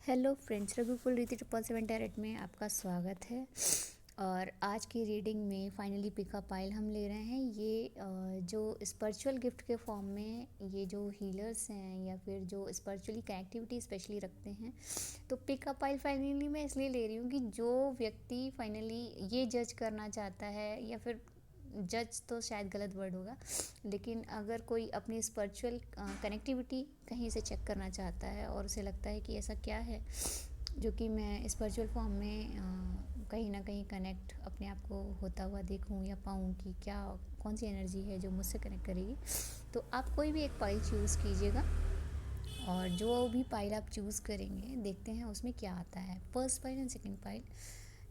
Hello friends, रघुकुल रीति 777 में आपका स्वागत है। और आज की रीडिंग में फाइनली पिकअप पाइल हम ले रहे हैं। ये जो स्पिरिचुअल गिफ्ट के फॉर्म में ये जो हीलर्स हैं या फिर जो स्पिरिचुअली कनेक्टिविटी स्पेशली रखते हैं, तो पिकअप पाइल फाइनली मैं इसलिए ले रही हूँ कि जो व्यक्ति फाइनली ये जज करना चाहता है, या फिर जज तो शायद गलत वर्ड होगा, लेकिन अगर कोई अपनी स्पिरिचुअल कनेक्टिविटी कहीं से चेक करना चाहता है और उसे लगता है कि ऐसा क्या है जो कि मैं स्पिरिचुअल फॉर्म में कहीं ना कहीं कनेक्ट अपने आप को होता हुआ देखूं या पाऊं, कि क्या कौन सी एनर्जी है जो मुझसे कनेक्ट करेगी, तो आप कोई भी एक पाइल चूज़ कीजिएगा। और जो भी पाइल आप चूज़ करेंगे देखते हैं उसमें क्या आता है। First pile and second pile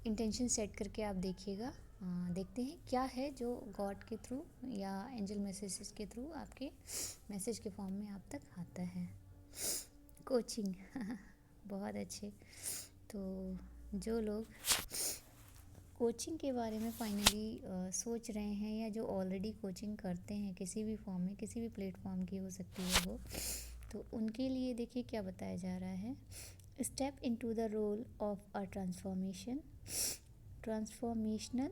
intention set करके आप देखिएगा। देखते हैं क्या है जो गॉड के थ्रू या एंजल मैसेजेस के थ्रू आपके मैसेज के फॉर्म में आप तक आता है। कोचिंग बहुत अच्छे। तो जो लोग कोचिंग के बारे में फाइनली सोच रहे हैं, या जो ऑलरेडी कोचिंग करते हैं किसी भी फॉर्म में, किसी भी प्लेटफॉर्म की हो सकती है वो, तो उनके लिए देखिए क्या बताया जा रहा है। Step into the role of a transformational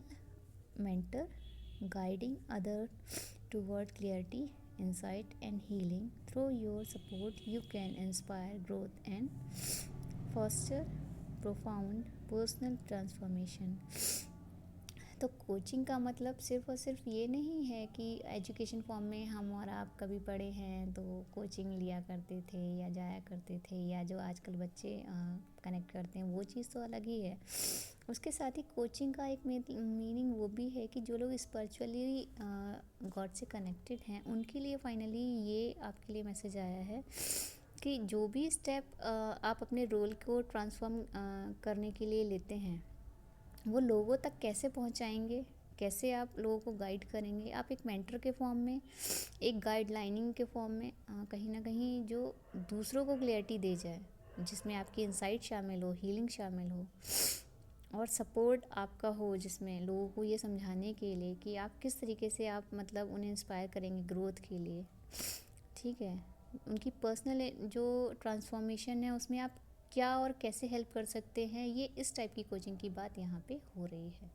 mentor, guiding others toward clarity, insight, and healing. Through your support, you can inspire growth and foster profound personal transformation. तो कोचिंग का मतलब सिर्फ और सिर्फ ये नहीं है कि एजुकेशन फॉर्म में हम और आप कभी पढ़े हैं तो कोचिंग लिया करते थे या जाया करते थे, या जो आजकल बच्चे कनेक्ट करते हैं वो चीज़ तो अलग ही है। उसके साथ ही कोचिंग का एक मीनिंग वो भी है कि जो लोग स्पिरिचुअली गॉड से कनेक्टेड हैं उनके लिए फाइनली ये आपके लिए मैसेज आया है कि जो भी स्टेप आप अपने रोल को ट्रांसफॉर्म करने के लिए लेते हैं वो लोगों तक कैसे पहुंचाएंगे, कैसे आप लोगों को गाइड करेंगे। आप एक मेंटर के फॉर्म में, एक गाइडलाइनिंग के फॉर्म में कहीं ना कहीं जो दूसरों को क्लैरिटी दे जाए, जिसमें आपकी इंसाइट शामिल हो, हीलिंग शामिल हो और सपोर्ट आपका हो, जिसमें लोगों को ये समझाने के लिए कि आप किस तरीके से आप मतलब उन्हें इंस्पायर करेंगे ग्रोथ के लिए। ठीक है, उनकी पर्सनल जो ट्रांसफॉर्मेशन है उसमें आप क्या और कैसे हेल्प कर सकते हैं, ये इस टाइप की कोचिंग की बात यहाँ पे हो रही है।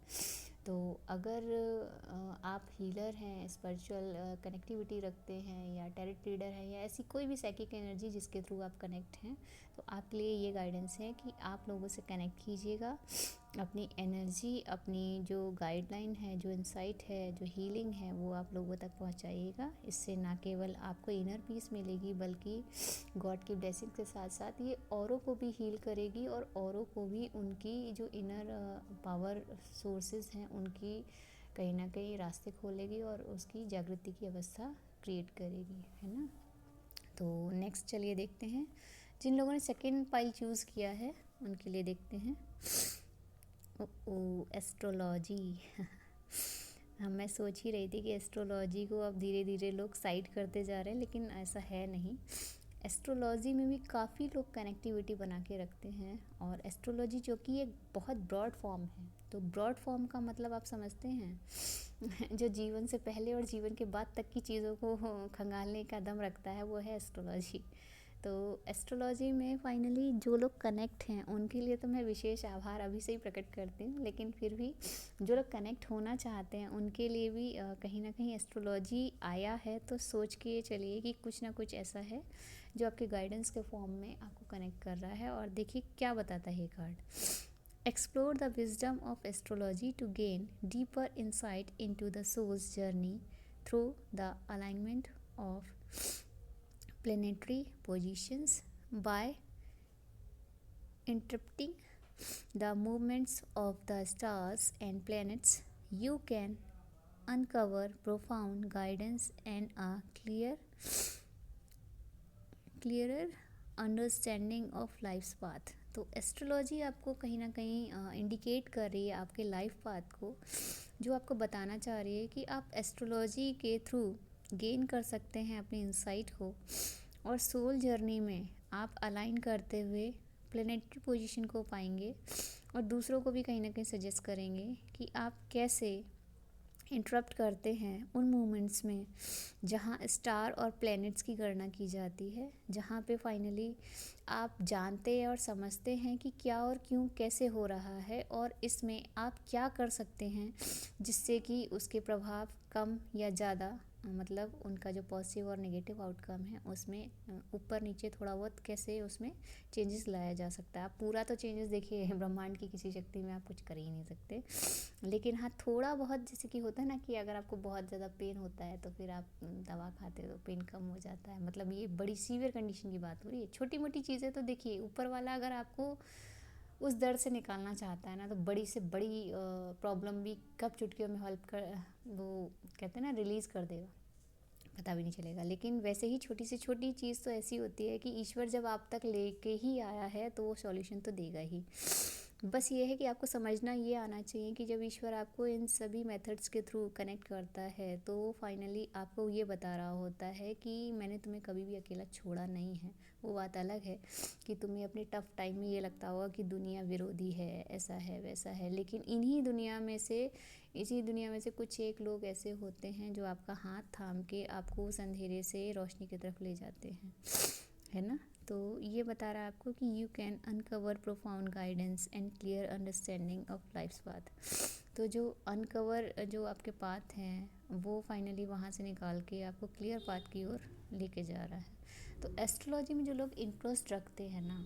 तो अगर आप हीलर हैं, स्पिरिचुअल कनेक्टिविटी रखते हैं, या टैरोट रीडर हैं, या ऐसी कोई भी साइकिक एनर्जी जिसके थ्रू आप कनेक्ट हैं, तो आपके लिए ये गाइडेंस है कि आप लोगों से कनेक्ट कीजिएगा। अपनी एनर्जी, अपनी जो गाइडलाइन है, जो इंसाइट है, जो हीलिंग है, वो आप लोगों तक पहुंचाइएगा। इससे ना केवल आपको इनर पीस मिलेगी, बल्कि गॉड की ब्लेसिंग के साथ साथ ये औरों को भी हील करेगी और औरों को भी उनकी जो इनर पावर सोर्सेज हैं उनकी कहीं ना कहीं रास्ते खोलेगी और उसकी जागृति की अवस्था क्रिएट करेगी, है ना। तो नेक्स्ट चलिए देखते हैं जिन लोगों ने सेकंड पाइल चूज़ किया है उनके लिए देखते हैं। एस्ट्रोलॉजी मैं सोच ही रही थी कि एस्ट्रोलॉजी को अब धीरे धीरे लोग साइड करते जा रहे हैं, लेकिन ऐसा है नहीं। एस्ट्रोलॉजी में भी काफ़ी लोग कनेक्टिविटी बना के रखते हैं। और एस्ट्रोलॉजी जो कि एक बहुत ब्रॉड फॉर्म है, तो ब्रॉड फॉर्म का मतलब आप समझते हैं जो जीवन से पहले और जीवन के बाद तक की चीज़ों को खंगालने का दम रखता है, वो है एस्ट्रोलॉजी। तो एस्ट्रोलॉजी में फाइनली जो लोग कनेक्ट हैं उनके लिए तो मैं विशेष आभार अभी से ही प्रकट करती हूँ, लेकिन फिर भी जो लोग कनेक्ट होना चाहते हैं उनके लिए भी कहीं ना कहीं एस्ट्रोलॉजी आया है। तो सोच के चलिए कि कुछ ना कुछ ऐसा है जो आपके गाइडेंस के फॉर्म में आपको कनेक्ट कर रहा है। और देखिए क्या बताता है ये card. Explore the wisdom of astrology to gain deeper insight into the soul's journey through the alignment of planetary positions. By interpreting the movements of the stars and planets, you can uncover profound guidance and a clearer understanding of life's path. तो astrology आपको कहीं ना कहीं indicate कर रही है आपके life path को, जो आपको बताना चाह रही है कि आप एस्ट्रोलॉजी के थ्रू गेन कर सकते हैं अपनी इंसाइट को, और सोल जर्नी में आप अलाइन करते हुए प्लेनेटरी पोजीशन को पाएंगे और दूसरों को भी कहीं ना कहीं सजेस्ट करेंगे कि आप कैसे इंटरप्ट करते हैं उन मोमेंट्स में जहाँ स्टार और प्लैनेट्स की गणना की जाती है, जहाँ पे फाइनली आप जानते और समझते हैं कि क्या और क्यों कैसे हो रहा है और इसमें आप क्या कर सकते हैं जिससे कि उसके प्रभाव कम या ज़्यादा, मतलब उनका जो पॉजिटिव और नेगेटिव आउटकम है उसमें ऊपर नीचे थोड़ा बहुत कैसे उसमें चेंजेस लाया जा सकता है। आप पूरा तो चेंजेस देखिए ब्रह्मांड की किसी शक्ति में आप कुछ कर ही नहीं सकते, लेकिन हाँ थोड़ा बहुत, जैसे कि होता है ना कि अगर आपको बहुत ज़्यादा पेन होता है तो फिर आप दवा खाते हो तो पेन कम हो जाता है, मतलब ये बड़ी सीवियर कंडीशन की बात हो रही है। छोटी मोटी चीज़ें तो देखिए ऊपर वाला अगर आपको उस दर्द से निकालना चाहता है ना तो बड़ी से बड़ी प्रॉब्लम भी कब चुटकियों में हेल्प कर, वो कहते हैं ना, रिलीज़ कर देगा, पता भी नहीं चलेगा। लेकिन वैसे ही छोटी से छोटी चीज़ तो ऐसी होती है कि ईश्वर जब आप तक लेके ही आया है तो वो सॉल्यूशन तो देगा ही। बस ये है कि आपको समझना ये आना चाहिए कि जब ईश्वर आपको इन सभी मेथड्स के थ्रू कनेक्ट करता है तो वो फाइनली आपको ये बता रहा होता है कि मैंने तुम्हें कभी भी अकेला छोड़ा नहीं है। वो बात अलग है कि तुम्हें अपने टफ़ टाइम में ये लगता होगा कि दुनिया विरोधी है, ऐसा है वैसा है, लेकिन इसी दुनिया में से कुछ एक लोग ऐसे होते हैं जो आपका हाथ थाम के आपको उस अंधेरे से रोशनी की तरफ ले जाते हैं, है ना। तो ये बता रहा है आपको कि you can uncover profound guidance and clear understanding of life's path. तो जो अनकवर जो आपके पाथ हैं वो फाइनली वहाँ से निकाल के आपको क्लियर पाथ की ओर लेके जा रहा है। तो एस्ट्रोलॉजी में जो लोग इंटरेस्ट रखते हैं ना,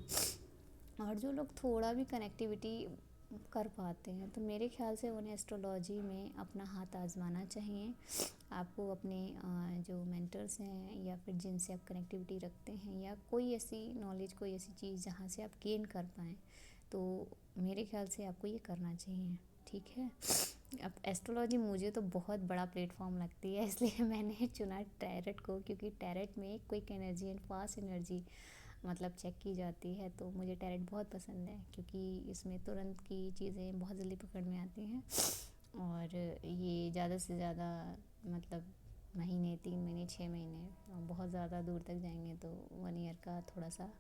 और जो लोग थोड़ा भी कनेक्टिविटी कर पाते हैं, तो मेरे ख्याल से उन्हें एस्ट्रोलॉजी में अपना हाथ आजमाना चाहिए। आपको अपने जो मेंटर्स हैं या फिर जिनसे आप कनेक्टिविटी रखते हैं या कोई ऐसी नॉलेज, कोई ऐसी चीज़ जहाँ से आप गेन कर पाएँ, तो मेरे ख्याल से आपको ये करना चाहिए, ठीक है। अब एस्ट्रोलॉजी मुझे तो बहुत बड़ा प्लेटफॉर्म लगती है, इसलिए मैंने चुना टैरेट को, क्योंकि टैरेट में quick energy and fast energy मतलब चेक की जाती है। तो मुझे टैरेट बहुत पसंद है क्योंकि इसमें तुरंत की चीज़ें बहुत जल्दी पकड़ में आती हैं और ये ज़्यादा से ज़्यादा मतलब महीने, 3 महीने, 6 महीने, बहुत ज़्यादा दूर तक जाएंगे तो 1 ईयर का थोड़ा सा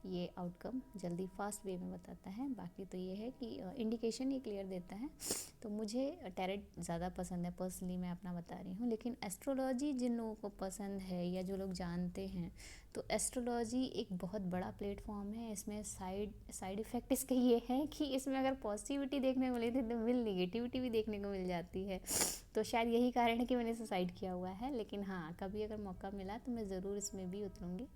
ये आउटकम जल्दी फास्ट वे में बताता है। बाकी तो ये है कि इंडिकेशन ये क्लियर देता है। तो मुझे टैरेट ज़्यादा पसंद है, पर्सनली मैं अपना बता रही हूँ। लेकिन एस्ट्रोलॉजी जिन लोगों को पसंद है या जो लोग जानते हैं, तो एस्ट्रोलॉजी एक बहुत बड़ा प्लेटफॉर्म है। इसमें साइड इफ़ेक्ट इसके ये है कि इसमें अगर पॉजिटिविटी देखने को मिली थी तो नेगेटिविटी भी देखने को मिल जाती है। तो शायद यही कारण है कि मैंने सुसाइड किया हुआ है। लेकिन हाँ, कभी अगर मौका मिला तो मैं ज़रूर इसमें भी उतरूँगी।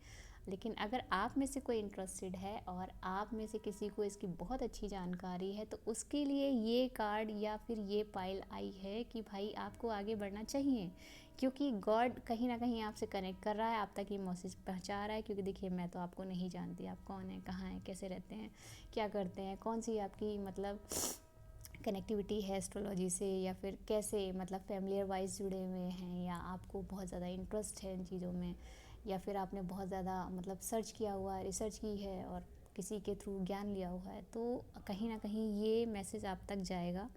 लेकिन अगर आप में से कोई इंटरेस्टेड है और आप में से किसी को इसकी बहुत अच्छी जानकारी है, तो उसके लिए ये कार्ड या फिर ये पाइल आई है कि भाई आपको आगे बढ़ना चाहिए, क्योंकि गॉड कहीं ना कहीं आपसे कनेक्ट कर रहा है, आप तक ये मैसेज पहुंचा रहा है। क्योंकि देखिए, मैं तो आपको नहीं जानती, आप कौन है, कहाँ हैं, कैसे रहते हैं, क्या करते हैं, कौन सी आपकी मतलब कनेक्टिविटी है एस्ट्रोलॉजी से, या फिर कैसे मतलब फैमिलियर वाइज जुड़े हुए हैं, या आपको बहुत ज़्यादा इंटरेस्ट है इन चीज़ों में, या फिर आपने बहुत ज़्यादा मतलब सर्च किया हुआ है, रिसर्च की है और किसी के थ्रू ज्ञान लिया हुआ है, तो कहीं ना कहीं ये मैसेज आप तक जाएगा।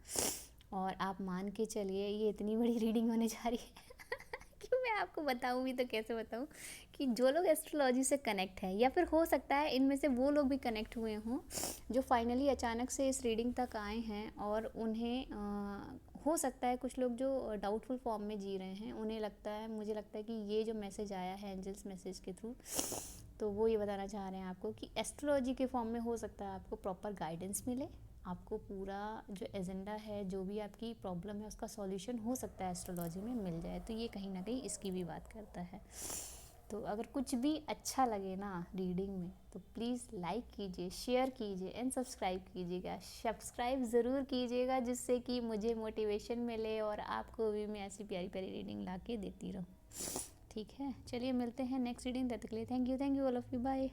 और आप मान के चलिए, ये इतनी बड़ी रीडिंग होने जा रही है कि मैं आपको बताऊँ भी तो कैसे बताऊँ, कि जो लोग एस्ट्रोलॉजी से कनेक्ट हैं, या फिर हो सकता है इनमें से वो लोग भी कनेक्ट हुए हों जो फाइनली अचानक से इस रीडिंग तक आए हैं, और उन्हें हो सकता है कुछ लोग जो डाउटफुल फॉर्म में जी रहे हैं, उन्हें लगता है, मुझे लगता है कि ये जो मैसेज आया है एंजल्स मैसेज के थ्रू, तो वो ये बताना चाह रहे हैं आपको कि एस्ट्रोलॉजी के फॉर्म में हो सकता है आपको प्रॉपर गाइडेंस मिले, आपको पूरा जो एजेंडा है, जो भी आपकी प्रॉब्लम है उसका सॉल्यूशन हो सकता है एस्ट्रोलॉजी में मिल जाए। तो ये कहीं ना कहीं इसकी भी बात करता है। तो अगर कुछ भी अच्छा लगे ना रीडिंग में, तो प्लीज़ लाइक कीजिए, शेयर कीजिए एंड सब्सक्राइब कीजिएगा। सब्सक्राइब ज़रूर कीजिएगा, जिससे कि मुझे मोटिवेशन मिले और आपको भी मैं ऐसी प्यारी प्यारी रीडिंग ला के देती रहूँ। ठीक है, चलिए मिलते हैं नेक्स्ट रीडिंग। तब तक के लिए thank you all of you, bye.